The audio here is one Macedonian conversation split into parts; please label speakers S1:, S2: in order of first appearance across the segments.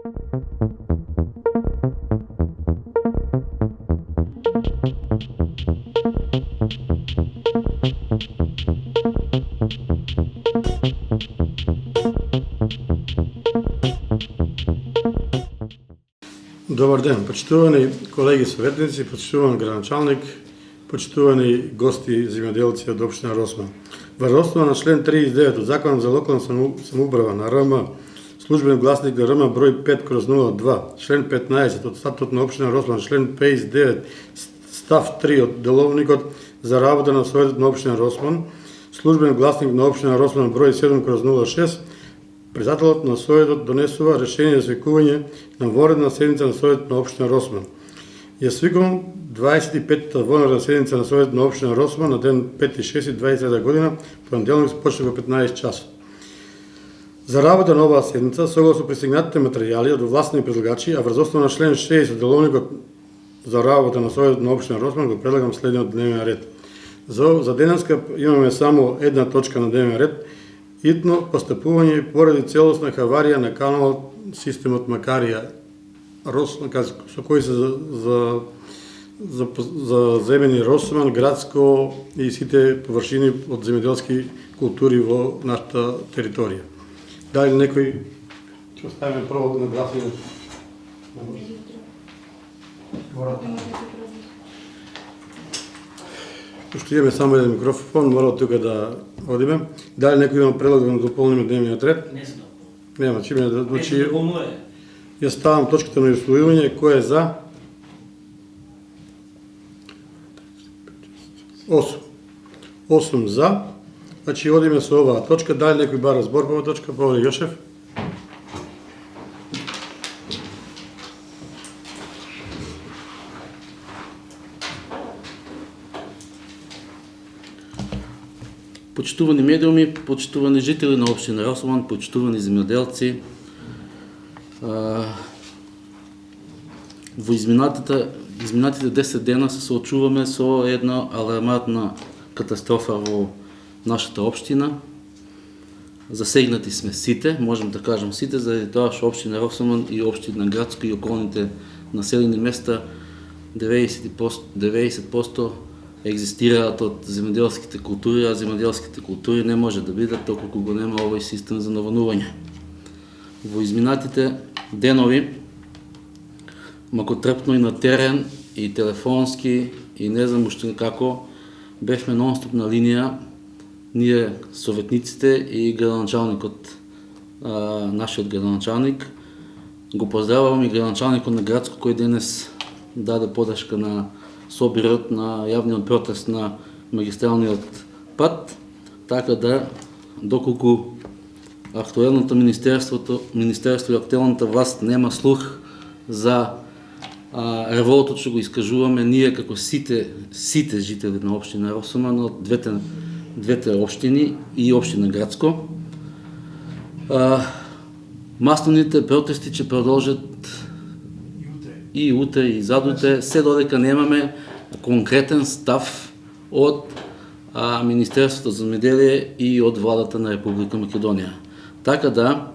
S1: Добар ден, почитувани колеги советници, почитуван градоначалник, почитувани гости земјоделци од општина Росман. Врз основа на член 39 од Законот за локална самоуправа на РМ, службен гласник на РМ број 5/02, член 15 од статут на општина Росман, член 59 став 3 од деловникот за работа на Советот на општина Росман, службен гласник на општина Росман број 7/06, председателот на Советот донесува решение за свикување на вонредна седница на Советот на општина Росман. Ја свикувам 25-та вонредна седница на Советот на општина Росман на ден 5.6.2020 година, понеделник се почна во 15 часот. За работа на оваа седница, согласно пристигнатите материјали од овластени предлагачи, а врз основа на член 6 од деловникот за работа на Советот на општина Росман, го предлагам следниот дневен ред. За денеска имаме само една точка на дневен ред, итно постапување поради целосна хаварија на каналот системот Макарија со кој се земени Росман, градско и сите површини од земјоделски култури во нашата територија. Дали некој ќе оставиме прво на гласање? Пошто имаме само еден микрофон, мора тука да одиме. Дали некој има предлог да дополниме дневниот ред?
S2: Не се дополни.
S1: Нема, чиме да значи. Ја ставам точката на усвојување, кој е за? 8 за. Значи одиме со оваа точка. Дали некој бара збор по оваа точка? Павле Јошев.
S2: Почитувани медиуми, почитувани жители на општина Росман, почитувани земјоделци, во изминатите 10 дена се соочуваме со една алармантна катастрофа во нашата општина. Засегнати сме сите, можем да кажем сите, заради тоа што општина Росман и општина Градско и околните населени места 90% екзистираат од земјоделските култури, а земјоделските култури не може да бидат доколку го нема овој систем за наводнување. Во изминатите денови, макотрпно и на терен, и телефонски, и не знам уште како, бевме нон-стоп на линија, ние советниците и градоначалникот, нашиот градоначалник. Го поздравувам и градоначалникот на Градско, кој денес даде подршка на собирот на јавниот протест на магистралниот пат, така да доколку актуелното министерство и актуелната власт нема слух за револтот што го искажуваме ние како сите жители на општина Росман од двете општини и општина Градско. Масовните протести ќе продолжат и утре и задутре, се додека немаме конкретен став од Министерството за земјоделие и од владата на Република Македонија. Така да,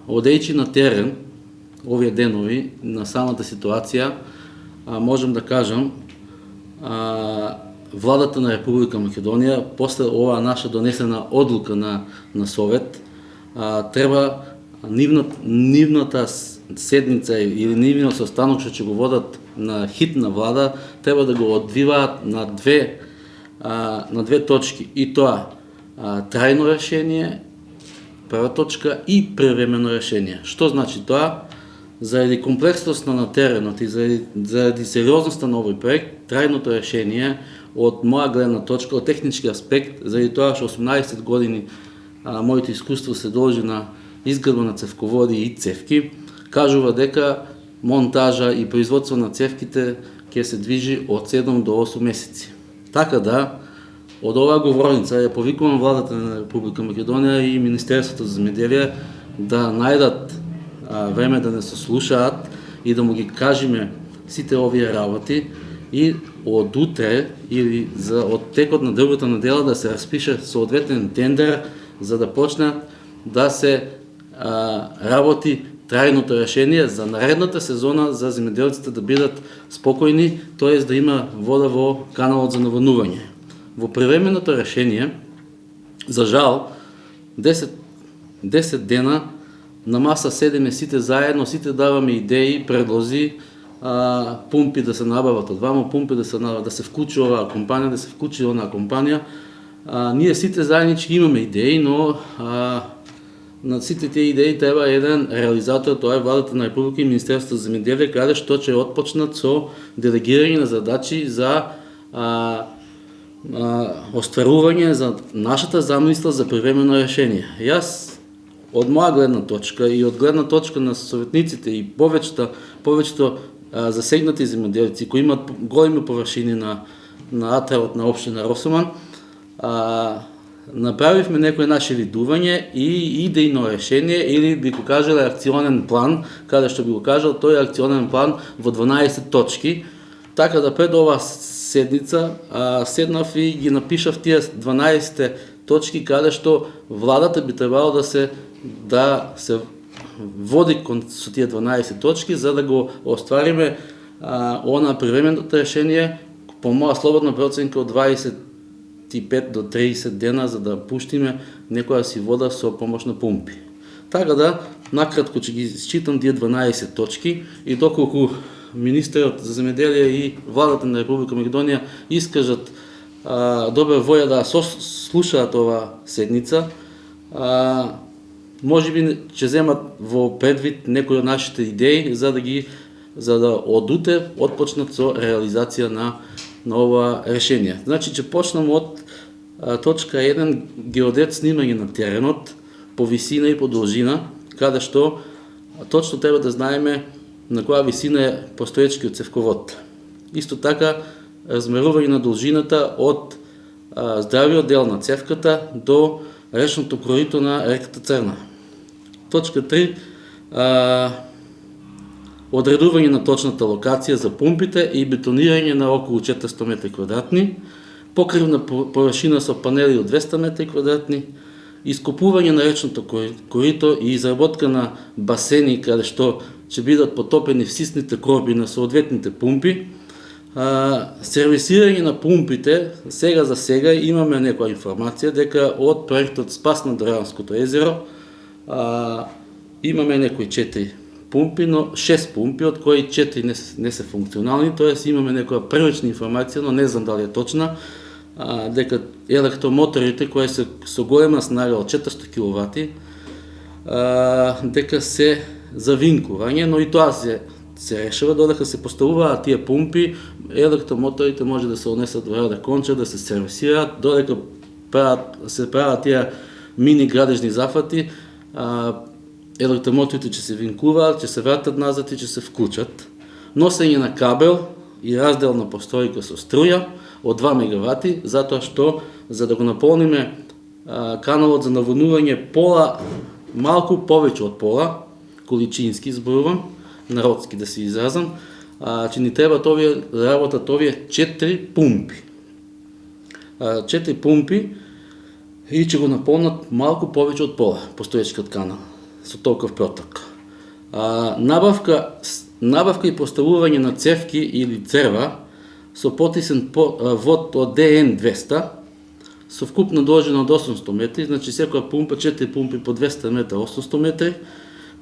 S2: одејќи на терен овие денови на самата ситуација, можем да кажам, владата на Република Македонија, после оваа наша донесена одлука на Совет, треба нивната седница или нивниот состанок што ќе го водат на хитна влада, треба да го одвиваат на две точки. И тоа трајно решение, прва точка, и превремено решение. Што значи тоа? Заради комплексноста на теренот и заради сериозноста на овој проект, трајното решение од моја гледна точка, од технички аспект, заради тоа што 18 години моето искуство се должи на изградба на цевководи и цевки, кажува дека монтажа и производство на цевките ќе се движи од 7 до 8 месеци. Така да, од оваа говорница ја повикувам владата на Република Македонија и Министерството за земјоделие да најдат време да не се слушаат и да му ги кажеме сите овие работи и од утре или од текот на другата недела да се распише соодветен тендер за да почнат да се работи трајното решение за наредната сезона за земјоделците да бидат спокојни, т.е. да има вода во каналот за наводнување. Во превременото решение, за жал, 10 дена на маса седеме сите заедно, сите даваме идеи, предлози, пумпи да се набават од вамо, пумпи да се вклучи оваа компанија, да се вклучи онаа компанија. Ние сите заеднички имаме идеи, но на сите тие идеи треба еден реализатор, тоа е Владата на Република и Министерството за земјоделие, каде што ќе отпочнат со делегирање на задачи за остварување за нашата замисла за привремено решение. Јас од моја гледна точка и од гледна точка на советниците и повеќето засегнати земјоделци кои имат големи површини на атарот на општина Росоман, направивме некои наши видување и идејно решение, или би го кажал акционен план, каде што би го кажал тој акционен план во 12 точки, така да пред оваа седница седнав и ги напишав тие 12 точки, каде што владата би требало да се води со тие 12 точки, за да го оствариме она привременото решение, по моја слободна проценка од 25 до 30 дена, за да пуштиме некоја си вода со помош на пумпи. Така да, накратко ќе ги считам тие 12 точки и доколку министерот за земјоделие и владата на Република Македонија искажат добра воја да слушаат оваа седница, може би ќе земат во предвид некои од нашите идеи за да од утре отпочнат со реализација на ова решение. Значи ќе почнам од точка 1, геодет снимање на теренот по висина и по должина, каде што точно треба да знаеме на која висина е постоечкиот цевковод. Исто така размерување на должината од здравиот дел на цевката до речното корито на реката Црна. Точка 3, одредување на точната локација за пумпите и бетонирање на околу 400 метри квадратни, покривна површина со панели од 200 метри квадратни, ископување на речното корито и изработка на басени каде што ќе бидат потопени всисните корби на соодветните пумпи, сервисирање на пумпите. Сега за сега имаме некоја информација дека од проектот Спас на Доранското езеро имаме некои 4 пумпи, но 6 пумпи, од кои 4 не се функционални, т.е. имаме некоја првична информација, но не знам дали е точна, дека електромоторите кои се со голема снага од 400 киловати, дека се за винкување, но и тоа се решава, додека се поставуваат тие пумпи, електромоторите може да се однесат во Рада Конча, да се сервисираат, додека се прават тие мини градежни зафати, електромоторите ќе се винкуваат, ќе се вратат назад и ќе се вклучат. Носење на кабел и раздел на постојка со струја од 2 мегавати, затоа што за да го наполниме каналот за наводнување пола, малку повеќе од пола, количински зборувам, народски да се изразам, че ни треба да работат овие 4 пумпи. 4 пумпи и ќе го наполнат малку повеќе од пола постоечкиот канал со толков проток. Набавка и поставување на цевки или црва со потисен вод од ДН-200 со вкупна должина од 800 метри, значи секоја пумпа, 4 пумпи по 200 метра, 800 метри,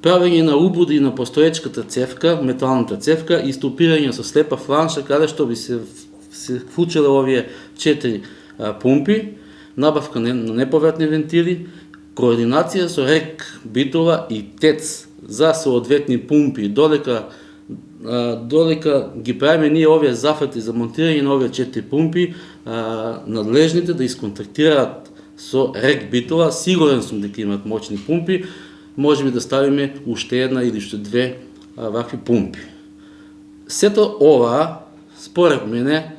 S2: правење на убуди на постоечката цевка, металната цевка и стопирање со слепа фланша, каде што би се вклучиле овие 4 пумпи, набавка на неповратни вентили, координација со РЕК Битола и ТЕЦ за соодветни пумпи, додека ги правиме ние овие зафати за монтирање на овие 4 пумпи, надлежните да исконтактираат со РЕК Битола, сигурен сум дека имат моćни пумпи, може би да ставиме уште една или уште 2 вакви пумпи. Сето ова, според мене,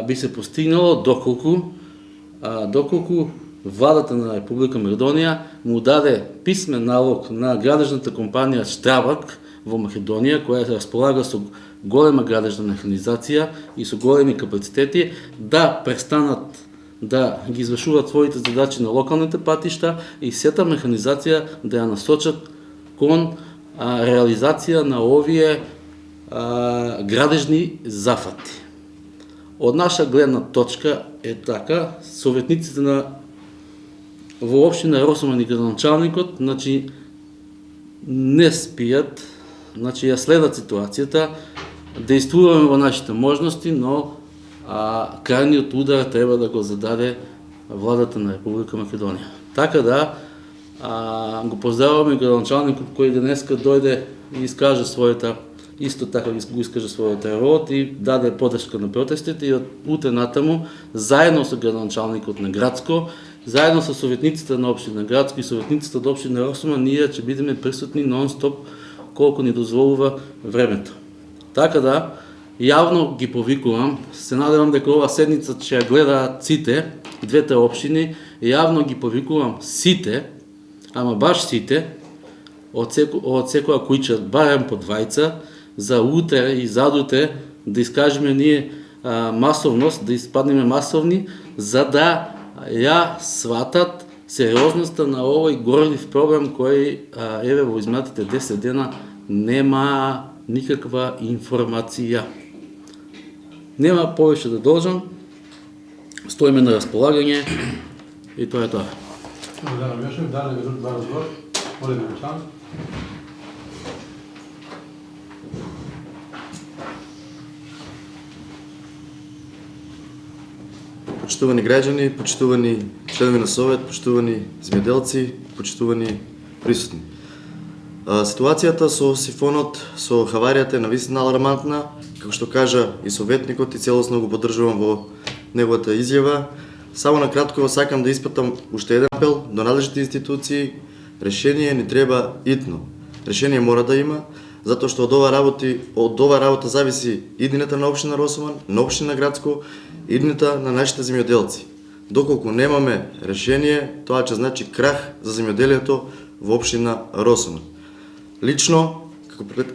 S2: би се постигнало доколку владата на Република Македонија му даде писмен налог на градежната компанија Штрабак во Македонија, која се располага со голема градежна механизација и со големи капацитети, да престанат да ги извршуваат своите задачи на локалните патишта и сета механизација да ја насочат кон реализација на овие градежни зафати. Од наша гледна точка е така, советниците во општина Росоман и градоначалникот, значи, не спијат, значи, ја следат ситуацијата, действуваме во нашите можности, но крајниот удар треба да го зададе владата на Република Македонија. Така да, го поздравуваме градоначалникот кој денеска дојде и искаже својата, исто така го искаже својот род и даде подршка на протестите и од утре натаму, заедно со градоначалникот на Градско, заедно со советниците на општина Градско и советниците од општина Росоман, ние ќе бидеме присутни нон-стоп колку ни дозволува времето. Така да, јавно ги повикувам, се надевам дека ова седница ќе ја гледаат сите, двете општини, јавно ги повикувам сите, ама баш сите, од секоја куќа, барем по двајца, за утре и задутре да искажеме ние масовност, да испаднеме масовни, за да ја сватат сериозноста на овој горлив проблем кој, еве, во изминатите 10 дена нема никаква информација. Нема повеќе да должам, стоиме на располагање и тоа е тоа.
S1: Благодарам, Јошев. Дали ви друг разговор? Моля ви, Мечан.
S3: Почитувани граѓани, почитувани членови на Совет, почитувани земјоделци, почитувани присутни. Ситуацијата со сифонот, со хаваријата е навистина алармантна, како што кажа и советникот, и целосно го поддржувам во неговата изјава. Само на кратко сакам да испатам уште еден апел до надлежните институции. Решение ни треба итно. Решение мора да има, затоа што од ова работа зависи иднината на општина Росоман, на општина Градско, иднината на нашите земјоделци. Доколку немаме решение, тоа ќе значи крах за земјоделието во општина Росоман. Лично,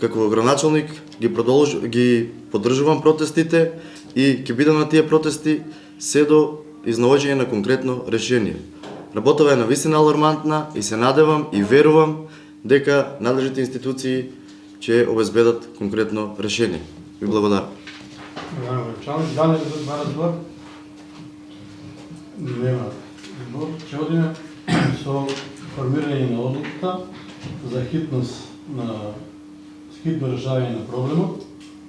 S3: како градоначалник, ги поддржувам протестите и ќе бидам на тие протести се до изнаоѓање на конкретно решение. Работава е навистина алармантна и се надевам и верувам дека надлежните институции ќе обезбедат конкретно решение. Ви благодарам.
S1: Благодарам, Мечан. Дали ви друг разговор? Нема избор. Ќе одиме со формирање на одлуката за хитно решавање на проблемот.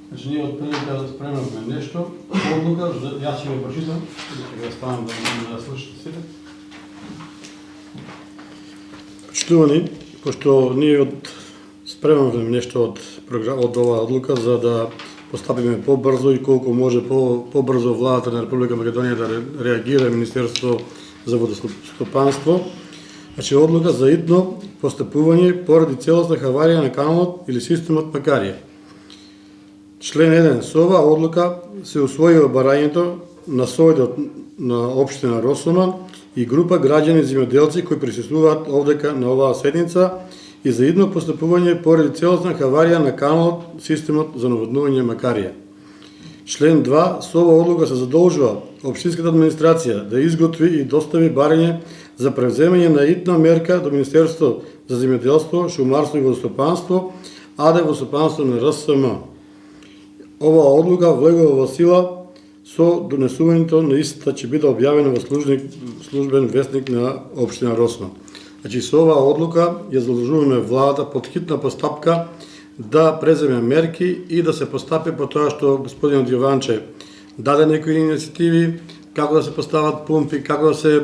S1: Значи, ние од прилика спремавме нешто, одлука, јас ќе го прочитам, ќе го ставам да слушате сите. Почитувани, пошто ние спремавме нешто од оваа одлука за да постапиме побрзо и колку може побрзо владата на Република Македонија да реагира Министерство за водостопанство. Значи, одлука за итно постапување поради целосна хаварија на каналот или системот Макарија. Член 1. Со оваа одлука се усвојува барањето на Советот на општина Росоман и група граѓани земјоделци кои присуствуваат овдека на оваа седница и за идно постапување поради целосна хаварија на каналот, системот за наводнување Макарија. Член 2. Со оваа одлука се задолжува општинската администрација да изготви и достави барање за превземање на итна мерка до Министерство за земјоделство, шумарство и водостопанство, АД водостопанство на РСМ. Оваа одлука влегува во сила со донесувањето на истата ќе биде објавена во службен вестник на општина Росман. Значи, со оваа одлука ја задолжуваме владата под хитна постапка да преземе мерки и да се постапи по тоа што господинот Јованче даде некои инициативи, како да се постават пумпи, како да се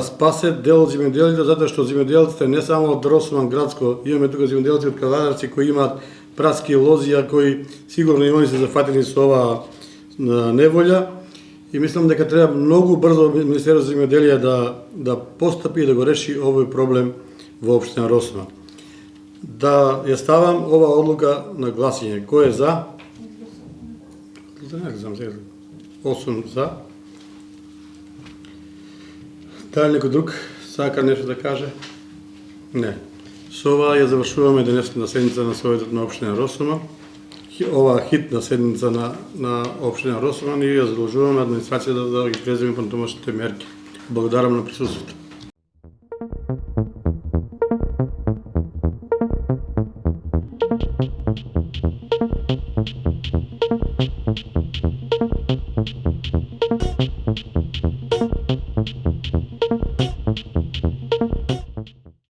S1: спасе дел од земјоделците, затоа што земјоделците не само од Росман Градско, имаме тука земјоделци од Каладарци кои имаат пратски лозија, кои сигурно и они се зафатени со оваа неволја. И мислам дека треба многу брзо Министерството за земјоделие да постапи и да го реши овој проблем во општина Росман. Да ја ставам оваа одлука на гласање. Кој е за? 8 за. Дали некој друг сака нешто да каже? Не. Со ова ја завршуваме денешната седница на Советот на општина Росоман. Оваа хитна седница на општина Росоман и ја задолжуваме администрацијата да ги преземе понатамошните мерки. Благодарам на присуството.